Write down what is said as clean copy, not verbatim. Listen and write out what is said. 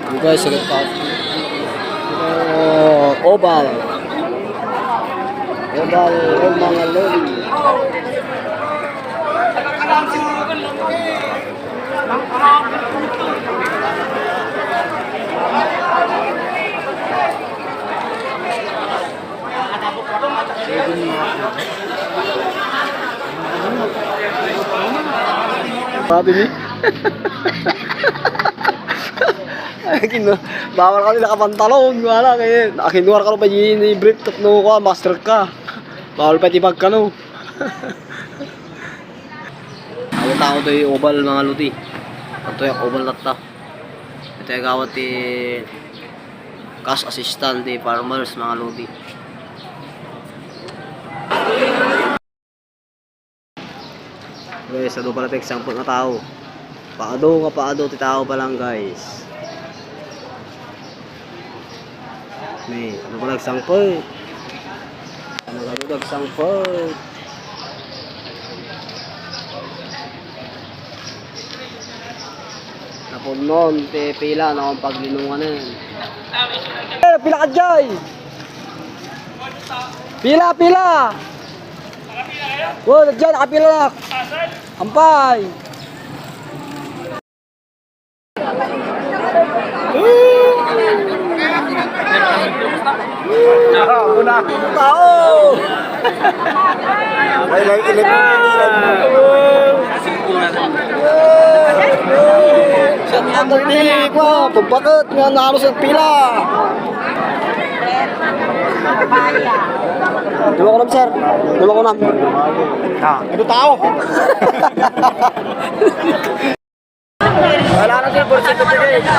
Yung guys, sigat pa. Oval. Oval, o mga lodi. Sabi ni. Bawal ka nila kapantalon, wala kaya nakinuwar ka pa ni brief no ko master ka. Bawal pa tibag ka no. Awat ako to yung oval mga luti. Ito yung oval latta. Ito yung gawat cash assistant farmers mga luti. Guys, ano pala ito example na tao. Paado ti tao pa lang guys. May, ano pala example? Ano example? Napunon, pila na akong paglinungan na yan. Pila ka dyan! Pila! Wow, dyan, nakapila na! Ampay! Una tao. Ay lang ilan. Sa tagli ko, pagbakat nga naros sa pila. Dua ko na sir. Dua ko na. Ito tao. Wala na din portion ko dito.